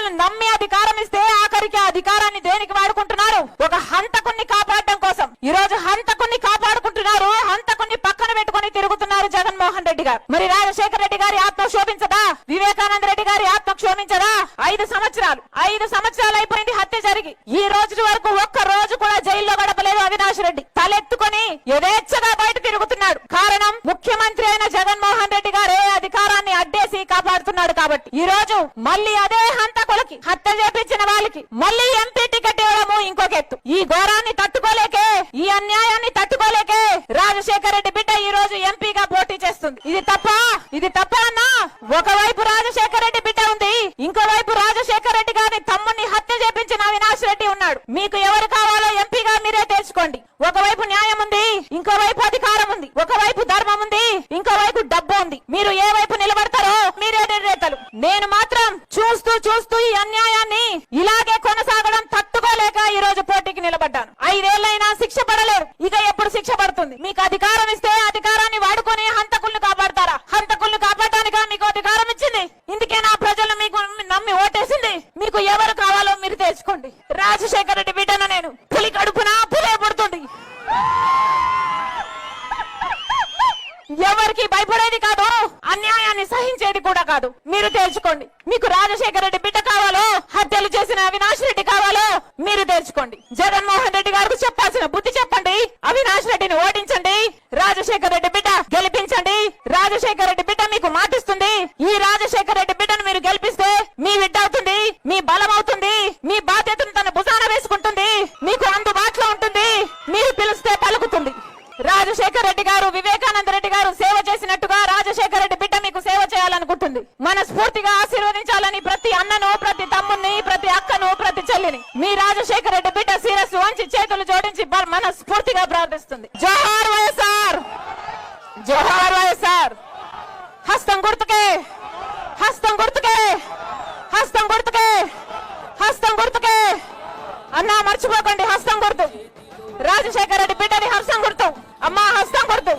ప్రజలను నమ్మి అధికారం ఇస్తే ఆఖరికి అధికారాన్ని దేనికి వాడుకుంటున్నారు? ఒక హంతకుణ్ణి కాపాడడం కోసం. ఈ రోజు హంతకుణ్ణి కాపాడుకుంటున్నారు, హంతకుణ్ణి పక్కన పెట్టుకుని తిరుగుతున్నారు జగన్మోహన్ రెడ్డి గారు. మరి రాజశేఖర రెడ్డి గారి ఆత్మ క్షోభించదా? వివేకానంద రెడ్డి గారి ఆత్మ క్షోభించదా? 5 సంవత్సరాలు అయిపోయింది హత్య జరిగి. ఈ రోజు వరకు ఒక్క రోజు కూడా జైల్లో గడపలేదు అవినాష్ రెడ్డి. తలెత్తుకొని యథేచ్ఛగా బయట తిరుగుతున్నాడు. కారణం ముఖ్యమంత్రి అయిన జగన్మోహన్ రెడ్డి గారే అధికారాన్ని అడ్డేసి కాపాడుతున్నాడు కాబట్టి. ఈ రోజు మళ్ళీ అదే హంతకులకి, హత్య చేపించిన వాళ్ళకి మళ్ళీ ఎంపీ టికెట్ ఇవ్వడము ఇంకొక ఎత్తు. ఈ ఘోరాన్ని తట్టుకోలేకే, ఈ అన్యాయాన్ని తట్టుకోలేకే రాజశేఖర రెడ్డి బిడ్డ ఈ రోజు ఎంపీగా పోటీ చేస్తుంది. ఇది తప్ప అన్నా? ఒకవైపు రాజశేఖర రెడ్డి బిడ్డ ఉంది, ఇంకోవైపు రాజశేఖర రెడ్డి గారిని తమ్ముడిని హత్య చేపించిన అవినాష్ రెడ్డి ఉన్నాడు. మీకు ఎవరు కావాలో ఎంపీగా మీరే తెలుసుకోండి. ఒకవైపు న్యాయం ఉంది, ఇంకోవైపు అధికారం ఉంది. ఒకవైపు ధర్మం ఉంది, ఇంకోవైపు డబ్బు ఉంది. మీరు ఏ వైపు నిలబడతారో మీరే నిర్ణేతలు. నేను మాత్రం చూస్తూ ఈ అన్యాయాన్ని ఇలాగే కొనసాగడం తట్టుకోలేక ఈ రోజు పోటీకి నిలబడ్డాను. 5 ఏళ్లైనా శిక్ష పడలేరు, ఇక ఎప్పుడు శిక్ష పడుతుంది? మీకు అధికారం ఇస్తే అధికారాన్ని వాడుకొని హంతకుల్ని కాపాడతారా? హంతకుల్ని కాపాడటానిగా మీకు అధికారం ఇచ్చింది. ఇందుకే నా ప్రజలు మీకు నమ్మి ఓటేసింది. మీకు ఎవరు కావాలో మీరు తెలుసుకోండి. రాజశేఖర రెడ్డి బిడ్డను నేను. పులి కడుపున పులే పుడుతుంది. ఎవరికి భయపడేది కాదు, అన్యాయాన్ని సహించేది కూడా కాదు. మీరు తెలుసుకోండి. మీకు రాజశేఖర రెడ్డి బిడ్డ కావాలో, హత్యలు చేసిన అవినాష్ రెడ్డి కావాలో మీరు తెలుసుకోండి. జగన్మోహన్ రెడ్డి గారికి చెప్పాల్సిన బుద్ధి చెప్పండి. అవినాష్ రెడ్డిని ఓడించండి, రాజశేఖర రెడ్డి బిడ్డ గెలిపించండి. రాజశేఖర రెడ్డి బిడ్డ మీకు మాటిస్తుంది. ఈ రాజశేఖర రెడ్డి బిడ్డను మీరు గెలిపిస్తే మీ బిడ్డ అవుతుంది, మీ బలం అవుతుంది, మీ బాధ్యతను తన భుజాన వేసుకుంటుంది, మీకు అందుబాటులో ఉంటుంది, మీరు పిలిస్తే పలుకుతుంది. రాజశేఖర రెడ్డి గారు, వివేకానంద రెడ్డి గారు సేవ చేసినట్టుగా రాజశేఖర రెడ్డి బిడ్డ మీకు సేవ చేయాలనుకుంటుంది. మనస్ఫూర్తిగా ఆశీర్వదించాలని ప్రతి అన్నను, ప్రతి తమ్ముని, ప్రతి అక్కను, ప్రతి చెల్లిని మీ రాజశేఖర రెడ్డి బిడ్డ శిరస్సు వంచి చేతులు జోడించి మనస్ఫూర్తిగా ప్రార్థిస్తుంది. జోహార్ వైఎస్ఆర్, జోహార్ వైఎస్ఆర్. హస్తం గుర్తుకే, హస్తం గుర్తుకే, హస్తం గుర్తుకే, హస్తం గుర్తుకే. అన్నా మర్చిపోకండి, హస్తం గుర్తు. రాజశేఖర రెడ్డి బిడ్డని హస్తం గుర్తు. అమ్మా హస్తం గుర్తు.